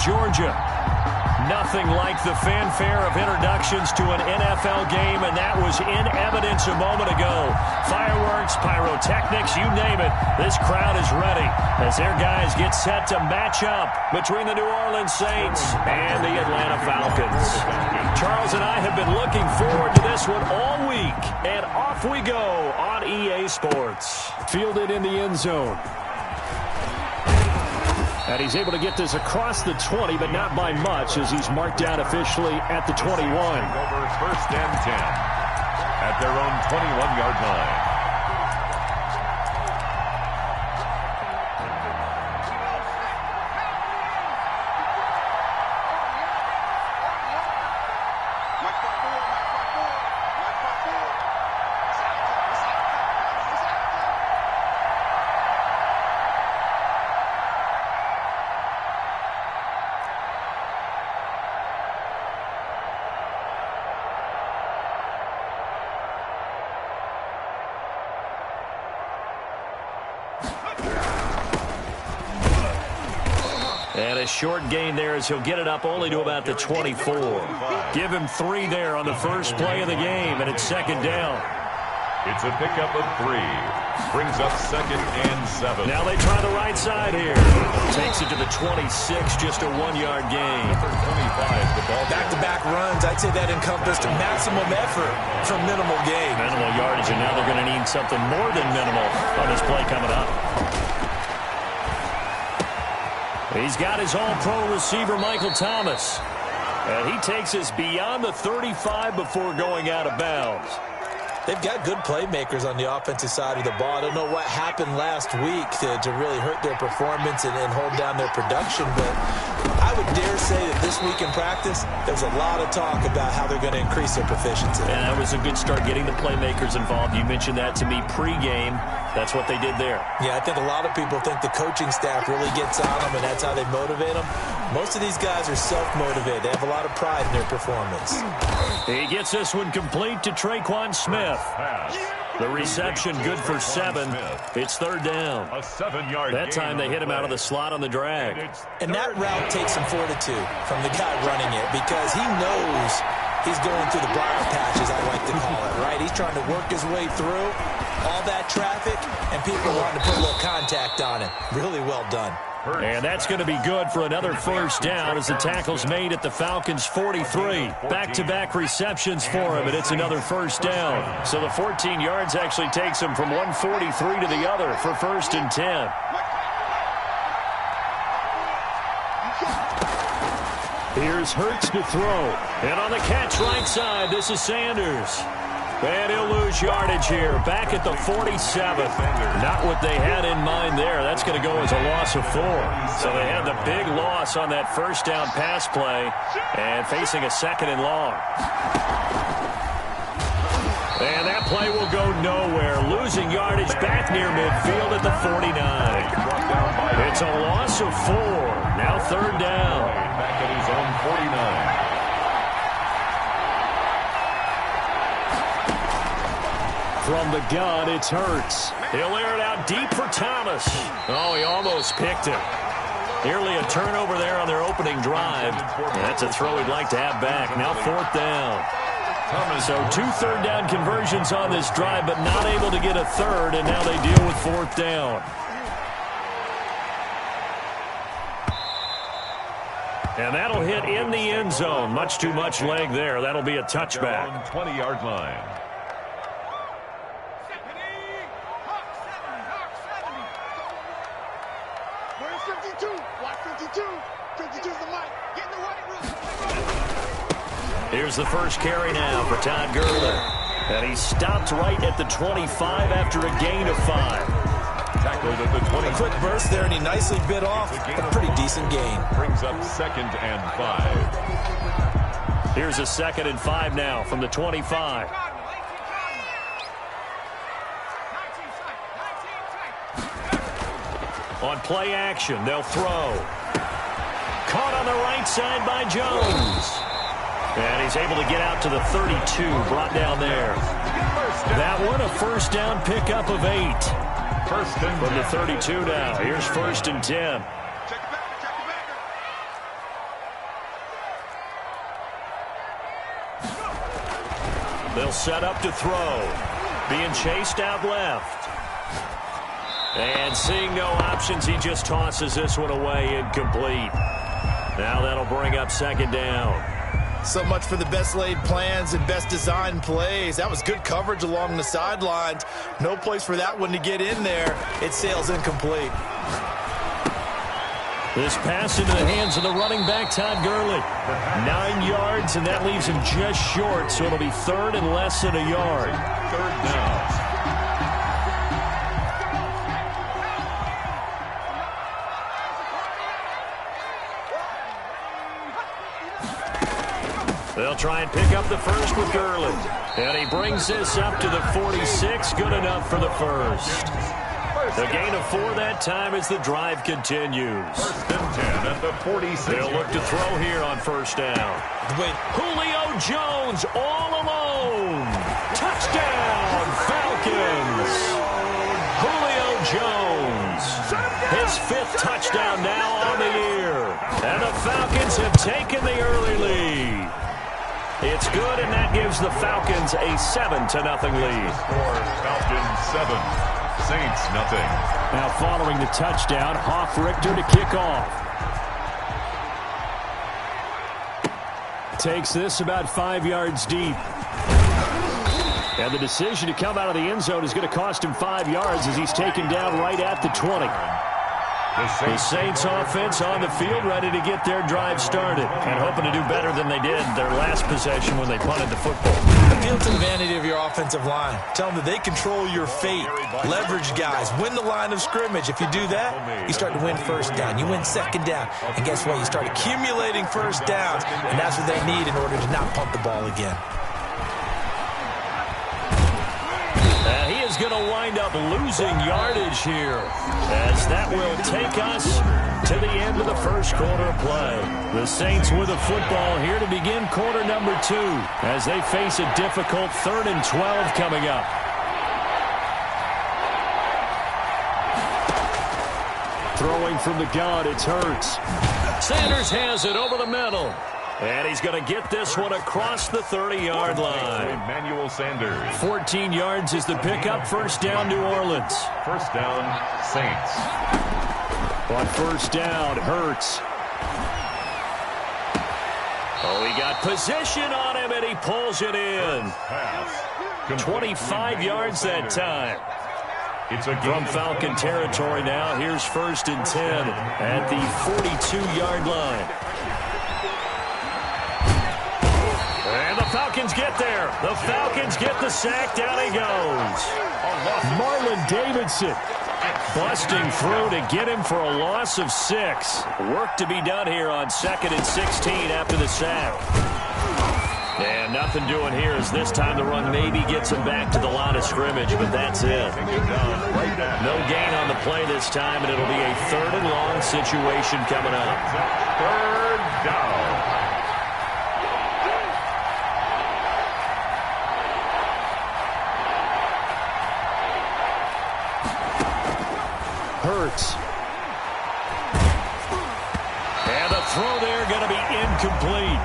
Georgia. Nothing like the fanfare of introductions to an NFL game, and that was in evidence a moment ago. Fireworks, pyrotechnics, you name it. This crowd is ready as their guys get set to match up between the New Orleans Saints and the Atlanta Falcons. Charles and I have been looking forward to this one all week, and off we go on EA Sports. Fielded in the end zone. And he's able to get this across the 20, but not by much, as he's marked down officially at the 21. Over first and 10 at their own 21-yard line. And a short gain there as he'll get it up only to about the 24. Give him 3 there on the first play of the game, and it's second down. It's a pickup of 3. Brings up second and 7. Now they try the right side here. Takes it to the 26, just a 1-yard gain. Number 25, the ball. Back-to-back runs, I'd say that encompassed maximum effort for minimal gain. Minimal yardage, and now they're going to need something more than minimal on this play coming up. He's got his all-pro receiver, Michael Thomas. And he takes us beyond the 35 before going out of bounds. They've got good playmakers on the offensive side of the ball. I don't know what happened last week to really hurt their performance and hold down their production, but I would dare say that this week in practice, there's a lot of talk about how they're going to increase their proficiency. And that was a good start, getting the playmakers involved. You mentioned that to me pregame. That's what they did there. Yeah, I think a lot of people think the coaching staff really gets on them, and that's how they motivate them. Most of these guys are self-motivated. They have a lot of pride in their performance. He gets this one complete to Traquan Smith. The reception good for 7. It's third down. A 7-yard That time they hit him out of the slot on the drag. And that route takes some fortitude from the guy running it, because he knows he's going through the briar patch, as I like to call it, right? He's trying to work his way through all that traffic, and people wanting to put a little contact on him. Really well done. And that's going to be good for another first down as the tackle's made at the Falcons' 43. Back-to-back receptions for him, and it's another first down. So the 14 yards actually takes him from 143 to the other for first and 10. Here's Hurts to throw. And on the catch right side, this is Sanders. And he'll lose yardage here, back at the 47. Not what they had in mind there. That's going to go as a loss of 4. So they had the big loss on that first down pass play and facing a second and long. And that play will go nowhere. Losing yardage back near midfield at the 49. It's a loss of 4. Now third down. Back at his own 49. From the gun, it's Hurts. He'll air it out deep for Thomas. Oh, he almost picked it. Nearly a turnover there on their opening drive. And that's a throw he'd like to have back. Now fourth down. So 2 third down conversions on this drive, but not able to get a third, and now they deal with fourth down. And that'll hit in the end zone. Much too much leg there. That'll be a touchback. 20-yard line. Here's the first carry now for Todd Gurley. And he stopped right at the 25 after a gain of 5. Tackled at the 20. A quick burst there, and he nicely bit off a pretty decent gain. Brings up second and 5. Here's a second and 5 now from the 25. On play action, they'll throw. Caught on the right side by Jones. And he's able to get out to the 32, brought down there. That one, a first down pickup of 8. First and from the 32 now. Here's first and 10. They'll set up to throw. Being chased out left. And seeing no options, he just tosses this one away, incomplete. Now that'll bring up second down. So much for the best laid plans and best designed plays. That was good coverage along the sidelines. No place for that one to get in there. It sails incomplete. This pass into the hands of the running back, Todd Gurley. 9 yards, and that leaves him just short, so it'll be third and less than a yard. Third down. They'll try and pick up the first with Gurley. And he brings this up to the 46. Good enough for the first. The gain of 4 that time as the drive continues. First and 10 at the 46. They'll look to throw here on first down. Julio Jones all alone. Touchdown, Falcons. Julio Jones. His 5th touchdown now on the year. And the Falcons have taken the early lead. It's good, and that gives the Falcons a 7-0 lead. Score Falcons 7, Saints nothing. Now following the touchdown, Richter to kick off. Takes this about 5 yards deep. And the decision to come out of the end zone is going to cost him 5 yards as he's taken down right at the 20. The Saints offense on the field ready to get their drive started and hoping to do better than they did their last possession when they punted the football. Appeal to the vanity of your offensive line. Tell them that they control your fate. Leverage guys. Win the line of scrimmage. If you do that, you start to win first down. You win second down. And guess what? You start accumulating first downs. And that's what they need in order to not punt the ball again. He is going to wind up losing yardage here as that will take us to the end of the first quarter of play. The Saints with a football here to begin quarter number 2 as they face a difficult 3rd and 12 coming up. Throwing from the gun, it's Hurts. Sanders has it over the middle. And he's going to get this one across the 30-yard line. Emmanuel Sanders. 14 yards is the pickup. First down, New Orleans. First down, Saints. On first down, Hurts. Oh, he got position on him, and he pulls it in. 25 yards that time. It's a From Falcon territory now. Here's first and 10 at the 42-yard line. And the Falcons get there. The Falcons get the sack. Down he goes. Marlon Davidson busting through to get him for a loss of 6. Work to be done here on 2nd and 16 after the sack. And nothing doing here as this time the run maybe gets him back to the line of scrimmage, but that's it. No gain on the play this time, and it'll be a 3rd and long situation coming up. 3rd down. Hurts. And the throw there going to be incomplete.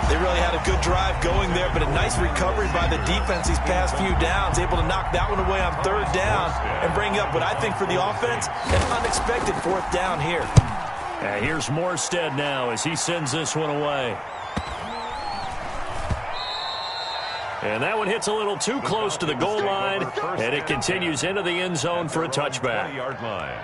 They really had a good drive going there, but a nice recovery by the defense these past few downs, able to knock that one away on 3rd down and bring up what I think for the offense, an unexpected 4th down here. And here's Morstead now as he sends this one away. And that one hits a little too close to the goal line, and it continues into the end zone for a touchback. 20-yard line.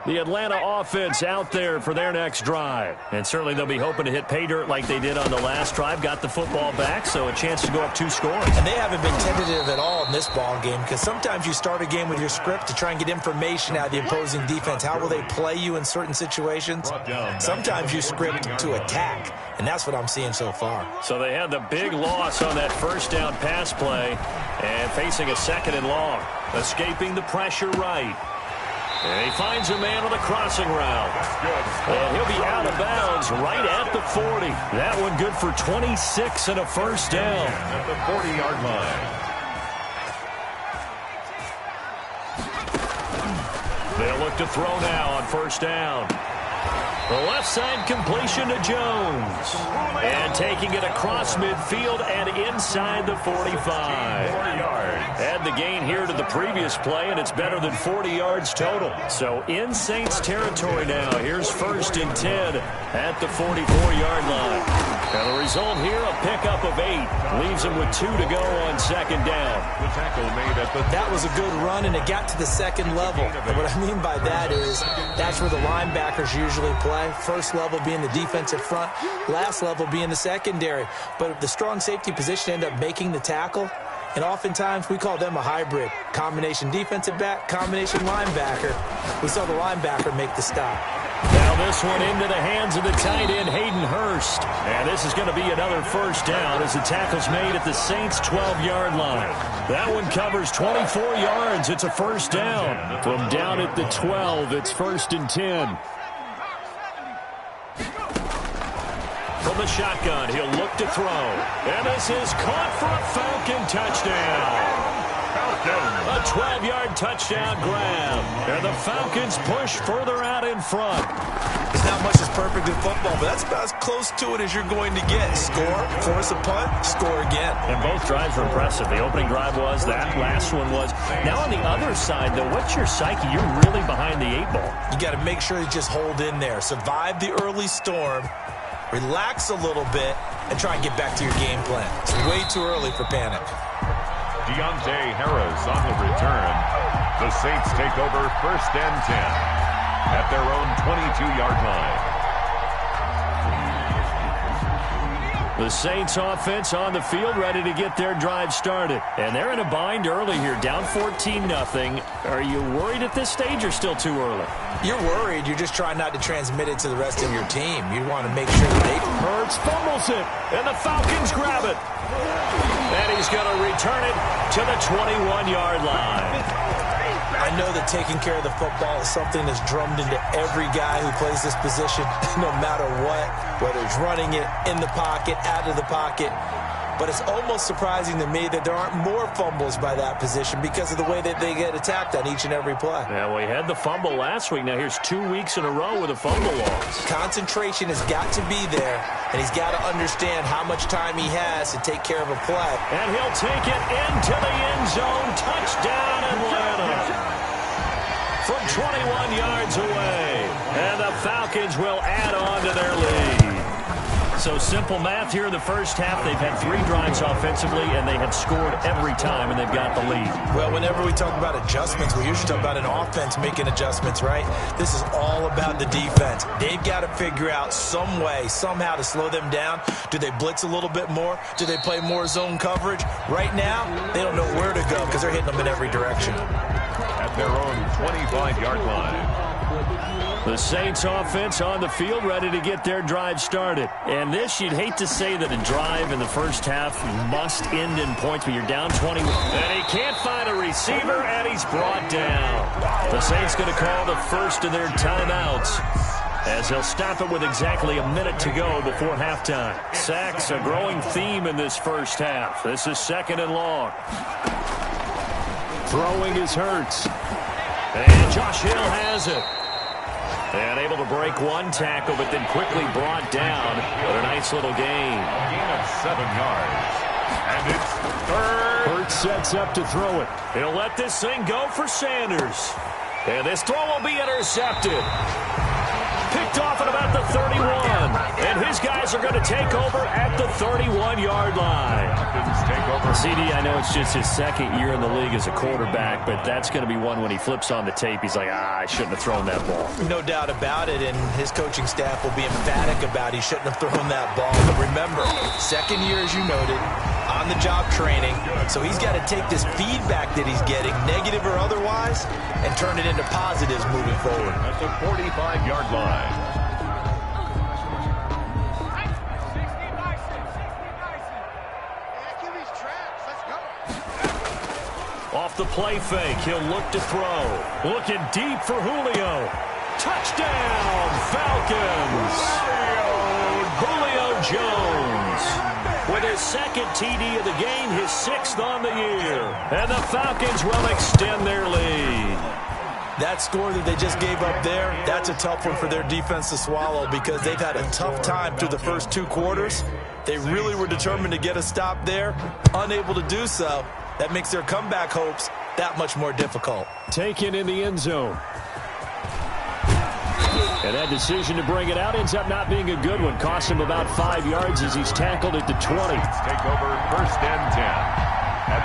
The Atlanta offense out there for their next drive. And certainly they'll be hoping to hit pay dirt like they did on the last drive. Got the football back, so a chance to go up 2 scores. And they haven't been tentative at all in this ball game because sometimes you start a game with your script to try and get information out of the opposing defense. How will they play you in certain situations? Sometimes you script to attack, and that's what I'm seeing so far. So they had the big loss on that first down pass play and facing a 2nd and long. Escaping the pressure right. And he finds a man on the crossing route. And he'll be out of bounds right at the 40. That one good for 26 and a first down. At the 40-yard line. They'll look to throw now on first down. The left side completion to Jones. And taking it across midfield and inside the 45. Add the gain here to the previous play, and it's better than 40 yards total. So in Saints territory now. Here's 1st and 10 at the 44-yard line. And the result here, a pickup of 8. Leaves him with 2 to go on 2nd down. The tackle made at the... That was a good run, and it got to the 2nd level. And what I mean by that is that's where the linebackers usually play. First level being the defensive front, last level being the secondary. But the strong safety position ended up making the tackle. And oftentimes we call them a hybrid. Combination defensive back, combination linebacker. We saw the linebacker make the stop. Now this one into the hands of the tight end, Hayden Hurst. And this is going to be another 1st down as the tackle's made at the Saints' 12-yard line. That one covers 24 yards. It's a 1st down. From down at the 12, it's 1st and 10. From the shotgun, he'll look to throw. And this is caught for a Falcon touchdown. A 12-yard touchdown grab. And the Falcons push further out in front. There's not much that's perfect in football, but that's about as close to it as you're going to get. Score, force a punt, score again. And both drives were impressive. The opening drive was, that last one was. Now on the other side, though, what's your psyche? You're really behind the 8 ball. You got to make sure you just hold in there. Survive the early storm. Relax a little bit and try and get back to your game plan. It's way too early for panic. Deontay Harris on the return. The Saints take over 1st and 10 at their own 22-yard line. The Saints offense on the field ready to get their drive started. And they're in a bind early here, down 14-0. Are you worried at this stage or still too early? You're worried. You're just trying not to transmit it to the rest of your team. You want to make sure that they... Hurts fumbles it, and the Falcons grab it. And he's going to return it to the 21-yard line. I know that taking care of the football is something that's drummed into every guy who plays this position, no matter what, whether he's running it, in the pocket, out of the pocket. But it's almost surprising to me that there aren't more fumbles by that position because of the way that they get attacked on each and every play. Yeah, we had the fumble last week. Now here's 2 weeks in a row with a fumble loss. Concentration has got to be there, and he's got to understand how much time he has to take care of a play. And he'll take it into the end zone. Touchdown, Atlanta. From 21 yards away. And the Falcons will add on to their lead. So simple math here in the first half. They've had 3 drives offensively, and they have scored every time, and they've got the lead. Well, whenever we talk about adjustments, we usually talk about an offense making adjustments, right? This is all about the defense. They've got to figure out some way, somehow to slow them down. Do they blitz a little bit more? Do they play more zone coverage? Right now, they don't know where to go because they're hitting them in every direction. At their own 25-yard line. The Saints offense on the field ready to get their drive started. And this, you'd hate to say that a drive in the first half must end in points, but you're down 20. And he can't find a receiver, and he's brought down. The Saints going to call the first of their timeouts, as they'll stop it with exactly a minute to go before halftime. Sacks, a growing theme in this first half. This is 2nd and long. Throwing is Hurts. And Josh Hill has it. And able to break one tackle, but then quickly brought down. But a nice little gain. A gain of 7 yards. And it's 3rd. Hurts sets up to throw it. He'll let this thing go for Sanders. And this throw will be intercepted. Picked off at about the 31. And his guys are going to take over at the 31-yard line. CD, I know it's just his 2nd year in the league as a quarterback, but that's going to be one when he flips on the tape. He's like, I shouldn't have thrown that ball. No doubt about it, and his coaching staff will be emphatic about he shouldn't have thrown that ball. But remember, 2nd year, as you noted, on-the-job training. So he's got to take this feedback that he's getting, negative or otherwise, and turn it into positives moving forward. At the 45-yard line. Off the play fake, he'll look to throw. Looking deep for Julio. Touchdown, Falcons! Julio Jones with his 2nd TD of the game, his 6th on the year. And the Falcons will extend their lead. That score that they just gave up there, that's a tough one for their defense to swallow because they've had a tough time through the first 2 quarters. They really were determined to get a stop there, unable to do so. That makes their comeback hopes that much more difficult. Taken in the end zone. And that decision to bring it out ends up not being a good one. Cost him about 5 yards as he's tackled at the 20. Take over 1st and 10.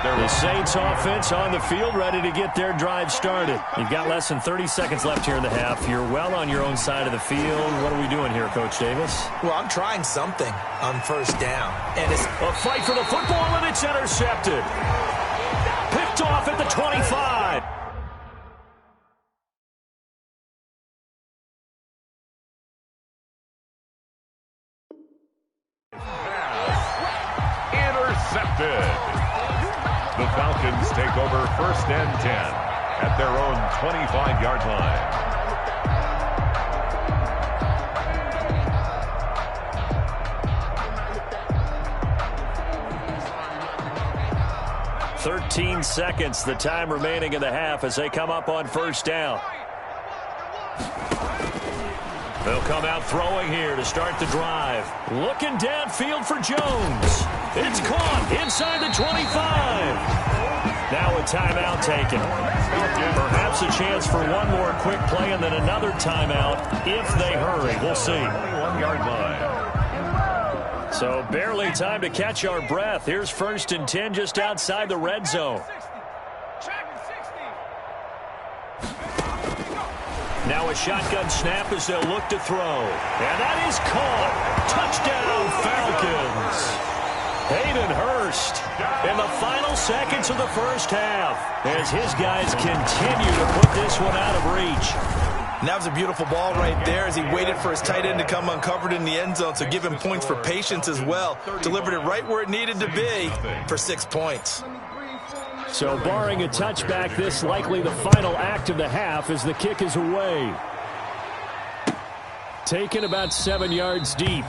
The Saints offense on the field, ready to get their drive started. You've got less than 30 seconds left here in the half. You're well on your own side of the field. What are we doing here, Coach Davis? Well, I'm trying something on 1st down. And it's a fight for the football, and it's intercepted. Picked off at the 25. Intercepted. The Falcons take over 1st and 10 at their own 25-yard line. "13 seconds, the time remaining in the half as they come up on 1st down. They'll come out throwing here to start the drive. Looking downfield for Jones. It's caught inside the 25. Now a timeout taken. Perhaps a chance for one more quick play and then another timeout if they hurry. We'll see. 21-yard line. So barely time to catch our breath. Here's 1st and 10 just outside the red zone. Now a shotgun snap as they'll look to throw. And that is caught. Touchdown, Falcons. Hayden Hurst in the final seconds of the 1st half as his guys continue to put this one out of reach. And that was a beautiful ball right there as he waited for his tight end to come uncovered in the end zone, so give him points for patience as well. Delivered it right where it needed to be for 6 points. So barring a touchback, this likely the final act of the half as the kick is away. Taken about 7 yards deep.